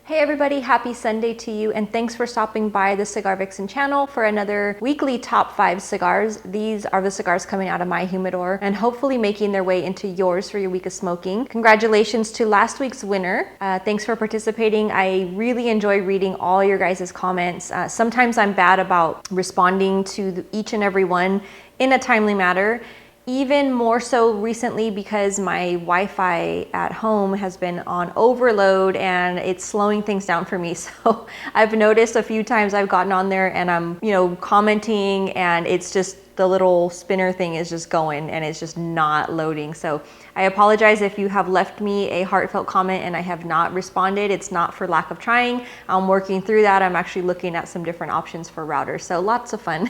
Hey everybody, happy Sunday to you, and thanks for stopping by the Cigar Vixen channel for another weekly top 5 cigars. These are the cigars coming out of my humidor and hopefully making their way into yours for your week of smoking. Congratulations to last week's winner. Thanks for participating. I really enjoy reading all your guys' comments. Sometimes I'm bad about responding to each and every one in a timely manner. Even more so recently because my Wi-Fi at home has been on overload and it's slowing things down for me. So I've noticed a few times I've gotten on there and I'm, commenting, and it's just the little spinner thing is just going and it's just not loading. So I apologize if you have left me a heartfelt comment and I have not responded. It's not for lack of trying. I'm working through that. I'm actually looking at some different options for routers. So lots of fun.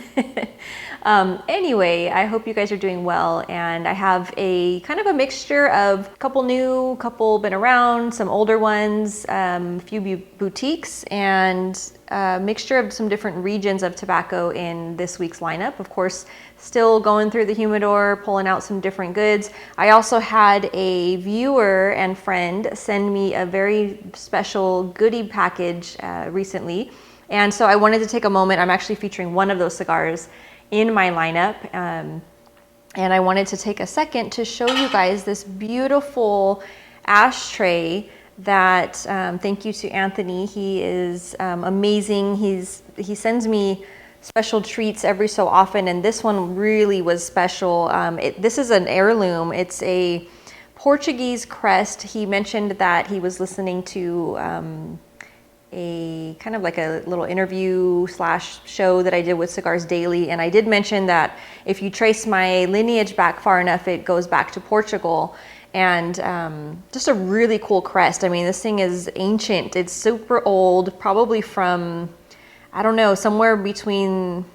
Anyway, I hope you guys are doing well, and I have a kind of a mixture of a couple new, couple been around, some older ones, a few boutiques, and a mixture of some different regions of tobacco in this week's lineup. Of course, still going through the humidor, pulling out some different goods. I also had a viewer and friend send me a very special goodie package recently, and so I wanted to take a moment. I'm actually featuring one of those cigars in my lineup, and I wanted to take a second to show you guys this beautiful ashtray that thank you to Anthony. He is amazing. He sends me special treats every so often, and this one really was special. This is an heirloom. It's a Portuguese crest. He mentioned that he was listening to a kind of like a little interview / show that I did with Cigars Daily, and I did mention that if you trace my lineage back far enough, it goes back to Portugal, and just a really cool crest. I mean, this thing is ancient. It's super old, probably from, I don't know, somewhere between,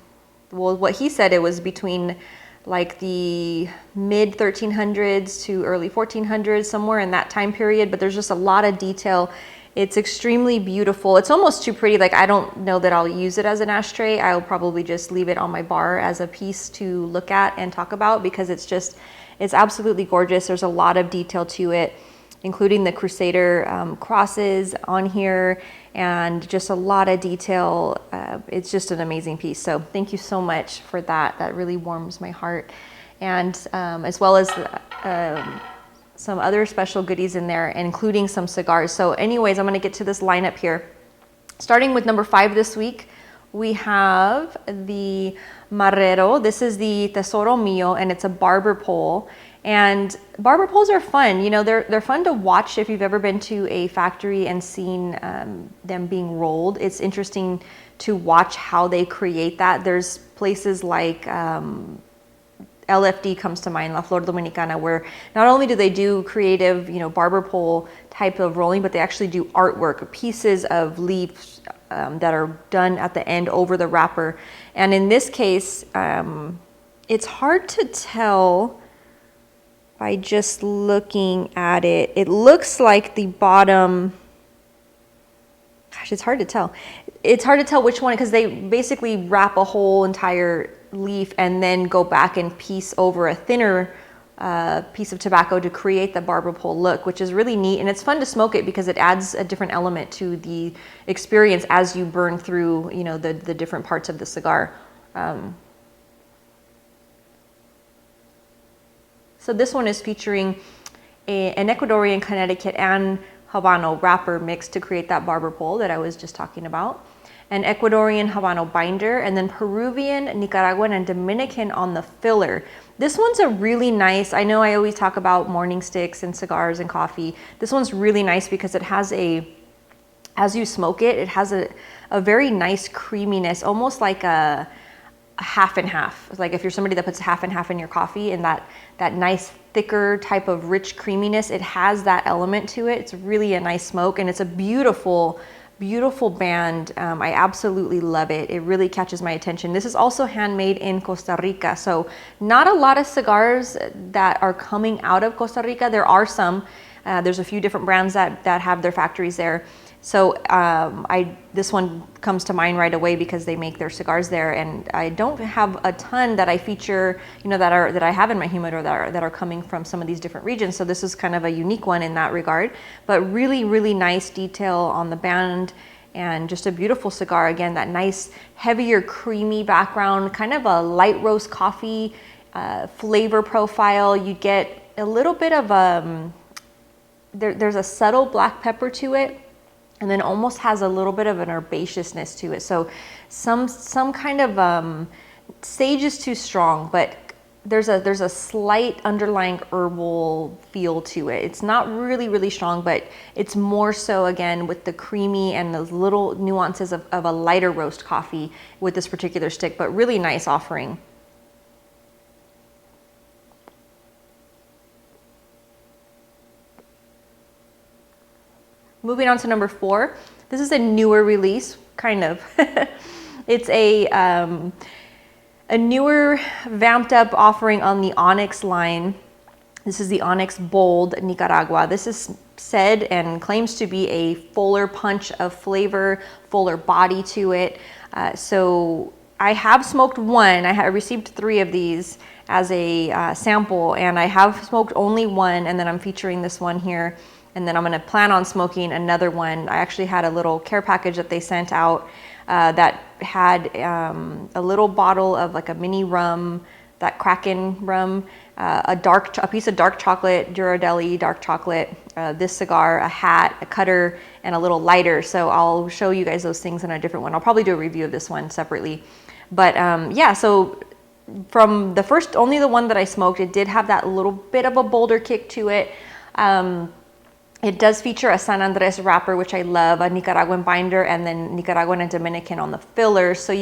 well, what he said, it was between like the mid 1300s to early 1400s, somewhere in that time period, but there's just a lot of detail. It's extremely beautiful. It's almost too pretty. Like, I don't know that I'll use it as an ashtray. I'll probably just leave it on my bar as a piece to look at and talk about, because it's absolutely gorgeous. There's a lot of detail to it, including the Crusader crosses on here, and just a lot of detail. It's just an amazing piece. So thank you so much for that. That really warms my heart. And as well as some other special goodies in there, including some cigars. So anyways, I'm going to get to this lineup here. Starting with number 5 this week, we have the Marrero. This is the Tesoro Mio, and it's a barber pole. And barber poles are fun. They're fun to watch if you've ever been to a factory and seen them being rolled. It's interesting to watch how they create that. There's places like LFD comes to mind, La Flor Dominicana, where not only do they do creative, barber pole type of rolling, but they actually do artwork, pieces of leaves that are done at the end over the wrapper. And in this case, it's hard to tell by just looking at it. It looks like the bottom, gosh, it's hard to tell. It's hard to tell which one, because they basically wrap a whole entire leaf and then go back and piece over a thinner piece of tobacco to create the barber pole look, which is really neat. And it's fun to smoke it because it adds a different element to the experience as you burn through, the different parts of the cigar. So this one is featuring an Ecuadorian, Connecticut, and Habano wrapper mixed to create that barber pole that I was just talking about. An Ecuadorian Habano binder, and then Peruvian, Nicaraguan, and Dominican on the filler. This one's a really nice, I know I always talk about morning sticks and cigars and coffee. This one's really nice because it has as you smoke it, it has a very nice creaminess, almost like a half and half. It's like if you're somebody that puts half and half in your coffee, and that nice thicker type of rich creaminess, it has that element to it. It's really a nice smoke, and it's a beautiful band. I absolutely love it. It really catches my attention. This is also handmade in Costa Rica. So not a lot of cigars that are coming out of Costa Rica. There are some. There's a few different brands that have their factories there. So this one comes to mind right away because they make their cigars there, and I don't have a ton that I feature, that I have in my humidor that are coming from some of these different regions. So this is kind of a unique one in that regard, but really, really nice detail on the band and just a beautiful cigar. Again, that nice, heavier, creamy background, kind of a light roast coffee flavor profile. You get a little bit of there's a subtle black pepper to it, and then almost has a little bit of an herbaceousness to it. So some kind of sage is too strong, but there's a slight underlying herbal feel to it. It's not really, really strong, but it's more so, again, with the creamy and those little nuances of a lighter roast coffee with this particular stick, but really nice offering. Moving on to number 4. This is a newer release, kind of. It's a newer, vamped up offering on the Onyx line. This is the Onyx Bold Nicaragua. This is said and claims to be a fuller punch of flavor, fuller body to it. So I have smoked one. I received 3 of these as a sample, and I have smoked only one, and then I'm featuring this one here. And then I'm going to plan on smoking another one. I actually had a little care package that they sent out that had a little bottle of like a mini rum, that Kraken rum, a piece of dark chocolate, Ghirardelli dark chocolate, this cigar, a hat, a cutter, and a little lighter. So I'll show you guys those things in a different one. I'll probably do a review of this one separately. But yeah, so from only the one that I smoked, it did have that little bit of a bolder kick to it. It does feature a San Andres wrapper, which I love, a Nicaraguan binder, and then Nicaraguan and Dominican on the filler. So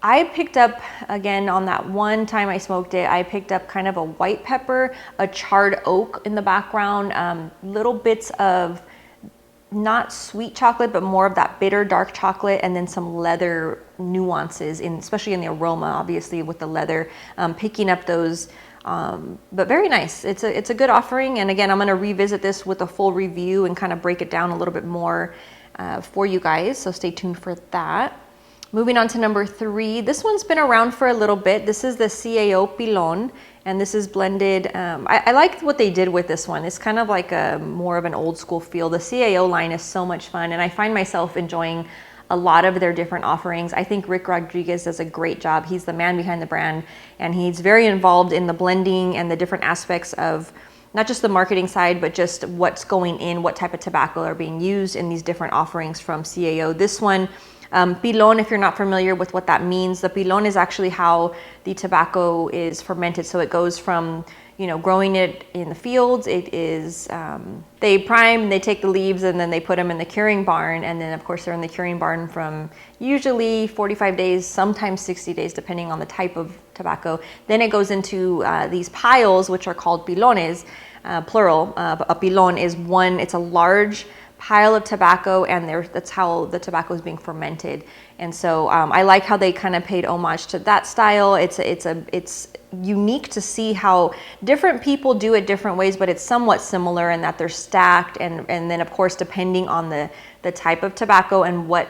I picked up, again, on that one time I smoked it, I picked up kind of a white pepper, a charred oak in the background, little bits of not sweet chocolate, but more of that bitter dark chocolate, and then some leather nuances, especially in the aroma, obviously, with the leather, picking up those. But very nice. It's a good offering. And again, I'm going to revisit this with a full review and kind of break it down a little bit more for you guys. So stay tuned for that. Moving on to number 3. This one's been around for a little bit. This is the CAO Pilon, and this is blended. I liked what they did with this one. It's kind of like more of an old school feel. The CAO line is so much fun, and I find myself enjoying a lot of their different offerings. I think Rick Rodriguez does a great job. He's the man behind the brand, and he's very involved in the blending and the different aspects of not just the marketing side, but just what's going in, what type of tobacco are being used in these different offerings from CAO. This one, Pilon, if you're not familiar with what that means, the Pilon is actually how the tobacco is fermented. So it goes from growing it in the fields. It is, they prime, they take the leaves, and then they put them in the curing barn. And then of course they're in the curing barn from usually 45 days, sometimes 60 days, depending on the type of tobacco. Then it goes into these piles, which are called pilones, plural. A pilon is one, it's a large pile of tobacco, and that's how the tobacco is being fermented. And so I like how they kind of paid homage to that style. It's unique to see how different people do it different ways, but it's somewhat similar in that they're stacked, and then of course depending on the type of tobacco and what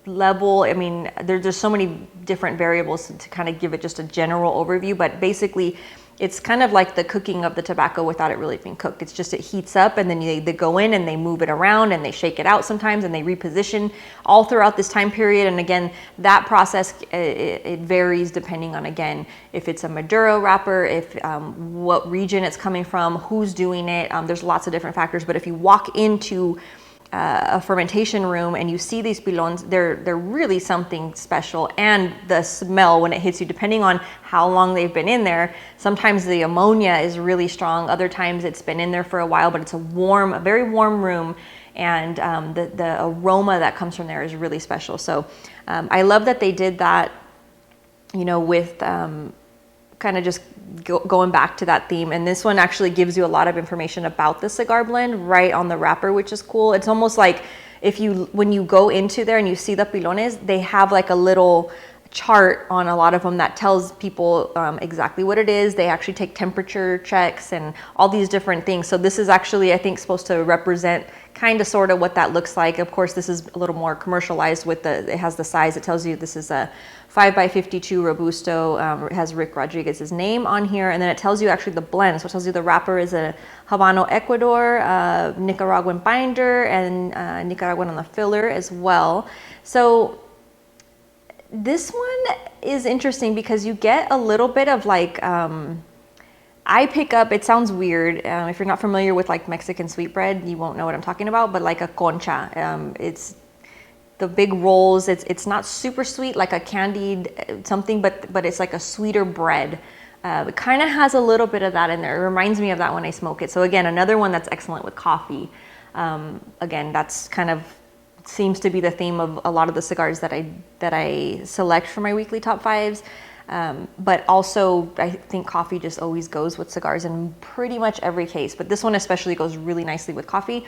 level. I mean, there's so many different variables to kind of give it just a general overview, but basically it's kind of like the cooking of the tobacco without it really being cooked. It's just, it heats up, and then they go in and they move it around and they shake it out sometimes, and they reposition all throughout this time period. And again, that process, it varies depending on, again, if it's a Maduro wrapper, if what region it's coming from, who's doing it. There's lots of different factors, but if you walk into a fermentation room and you see these pilons, they're really something special. And the smell when it hits you, depending on how long they've been in there, sometimes the ammonia is really strong, other times it's been in there for a while, but it's a very warm room, and the aroma that comes from there is really special. So I love that they did that, with kind of just going back to that theme. And this one actually gives you a lot of information about the cigar blend right on the wrapper, which is cool. It's almost like when you go into there and you see the pilones, they have like a little chart on a lot of them that tells people exactly what it is. They actually take temperature checks and all these different things. So this is actually, I think, supposed to represent kind of sort of what that looks like. Of course, this is a little more commercialized with it has the size. It tells you this is a 5x52 Robusto. It has Rick Rodriguez's name on here, and then it tells you actually the blend. So it tells you the wrapper is a Habano Ecuador, Nicaraguan binder, and Nicaraguan on the filler as well. So this one is interesting because you get a little bit of like, I pick up, it sounds weird. If you're not familiar with like Mexican sweetbread, you won't know what I'm talking about, but like a concha. It's the big rolls. It's not super sweet, like a candied something, but it's like a sweeter bread. It kind of has a little bit of that in there. It reminds me of that when I smoke it. So again, another one that's excellent with coffee. Again, that's kind of seems to be the theme of a lot of the cigars that I select for my weekly top fives. But also I think coffee just always goes with cigars in pretty much every case. But this one especially goes really nicely with coffee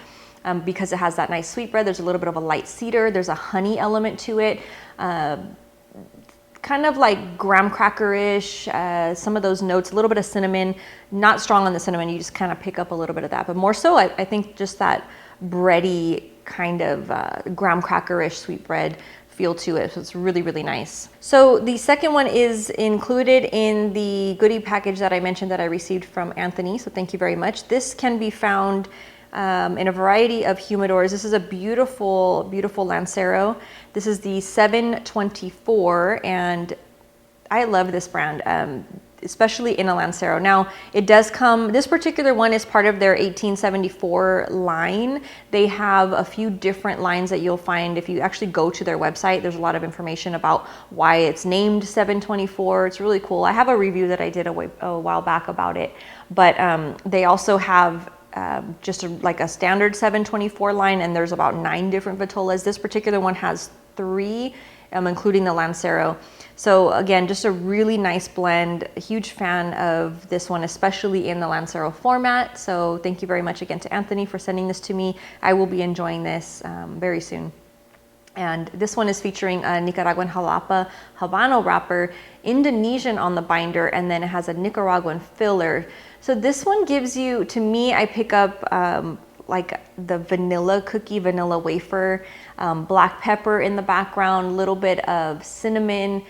because it has that nice sweet bread. There's a little bit of a light cedar. There's a honey element to it. Kind of like graham cracker-ish, some of those notes, a little bit of cinnamon, not strong on the cinnamon. You just kind of pick up a little bit of that. But more so, I think just that bready kind of graham cracker-ish sweet bread feel to it. So it's really, really nice. So the second one is included in the goodie package that I mentioned that I received from Anthony. So thank you very much. This can be found in a variety of humidors. This is a beautiful, beautiful lancero. This is the 724, and I love this brand, especially in a lancero. Now, it does come, this particular one is part of their 1874 line. They have a few different lines that you'll find if you actually go to their website. There's a lot of information about why it's named 724. It's really cool. I have a review that I did a while back about it, but they also have just like a standard 724 line, and there's about 9 different vitolas. This particular one has 3, including the lancero. So again, just a really nice blend. A huge fan of this one, especially in the lancero format. So thank you very much again to Anthony for sending this to me. I will be enjoying this very soon. And this one is featuring a Nicaraguan jalapa Habano wrapper, Indonesian on the binder, and then it has a Nicaraguan filler. So this one gives you, to me, I pick up like the vanilla cookie, vanilla wafer, black pepper in the background, little bit of cinnamon,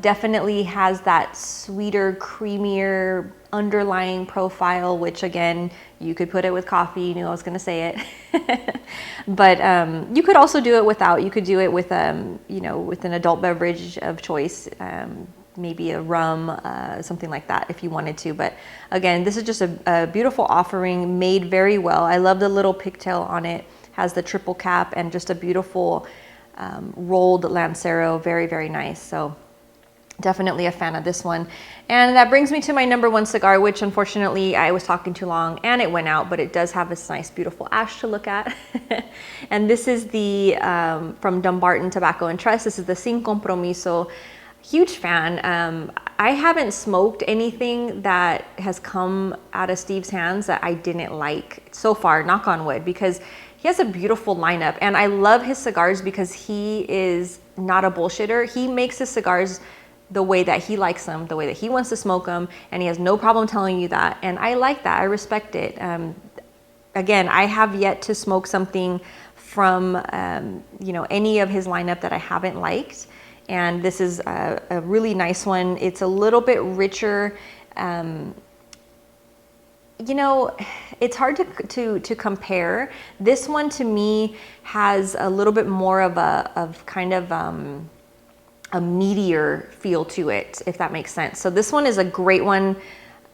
definitely has that sweeter, creamier underlying profile, which again, you could put it with coffee. You knew I was going to say it. But you could also do it without. You could do it with, you know, with an adult beverage of choice, maybe a rum, something like that if you wanted to. But again, this is just a beautiful offering, made very well. I love the little pigtail on it. Has the triple cap and just a beautiful rolled lancero. Very, very nice. So definitely a fan of this one. And that brings me to my number 1 cigar, which unfortunately I was talking too long and it went out, but it does have this nice, beautiful ash to look at. And this is the, from Dumbarton Tobacco and Trust. This is the Sin Compromiso. Huge fan. I haven't smoked anything that has come out of Steve's hands that I didn't like so far, knock on wood, because he has a beautiful lineup. And I love his cigars because he is not a bullshitter. He makes his cigars the way that he likes them, the way that he wants to smoke them, and he has no problem telling you that. And I like that. I respect it. Again, I have yet to smoke something from you know, any of his lineup that I haven't liked. And this is a really nice one. It's a little bit richer. You know, it's hard to compare. This one to me has a little bit more of a meatier feel to it, if that makes sense. So this one is a great one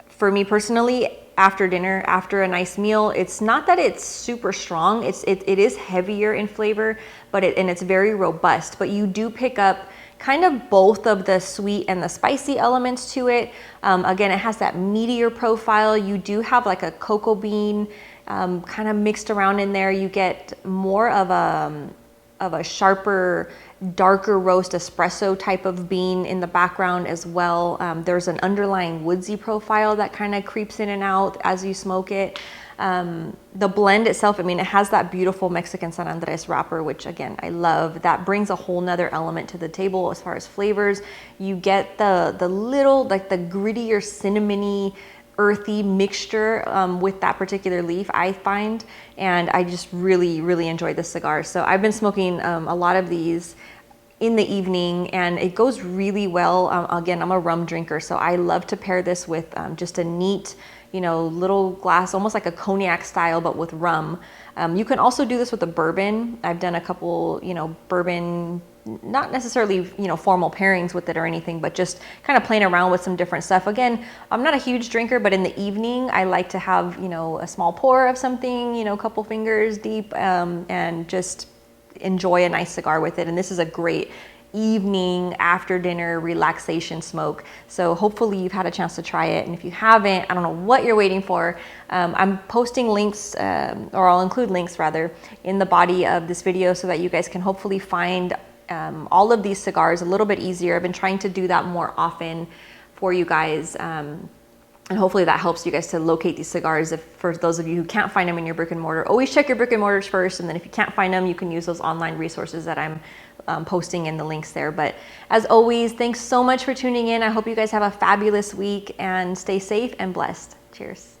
for me personally. After dinner, after a nice meal, it's not that it's super strong. It is heavier in flavor, but it's very robust. But you do pick up kind of both of the sweet and the spicy elements to it. Again, it has that meatier profile. You do have like a cocoa bean kind of mixed around in there. You get more of a sharper, darker roast espresso type of bean in the background as well. There's an underlying woodsy profile that kind of creeps in and out as you smoke it. The blend itself, I mean, it has that beautiful Mexican San Andres wrapper, which again, I love. That brings a whole nother element to the table as far as flavors. You get the little, like the grittier cinnamony, earthy mixture with that particular leaf, I find, and I just really, really enjoy this cigar. So I've been smoking a lot of these in the evening, and it goes really well. Again, I'm a rum drinker, so I love to pair this with just a neat, you know, little glass, almost like a cognac style, but with rum. You can also do this with a bourbon. I've done a couple, you know, bourbon, not necessarily, you know, formal pairings with it or anything, but just kind of playing around with some different stuff. Again, I'm not a huge drinker, but in the evening, I like to have, you know, a small pour of something, you know, a couple fingers deep, and just enjoy a nice cigar with it. And this is a great evening after dinner relaxation smoke. So hopefully you've had a chance to try it. And if you haven't, I don't know what you're waiting for. I'm posting links, or I'll include links rather, in the body of this video so that you guys can hopefully find all of these cigars a little bit easier. I've been trying to do that more often for you guys. And hopefully that helps you guys to locate these cigars. If for those of you who can't find them in your brick and mortar, always check your brick and mortars first. And then if you can't find them, you can use those online resources that I'm posting in the links there. But as always, thanks so much for tuning in. I hope you guys have a fabulous week and stay safe and blessed. Cheers.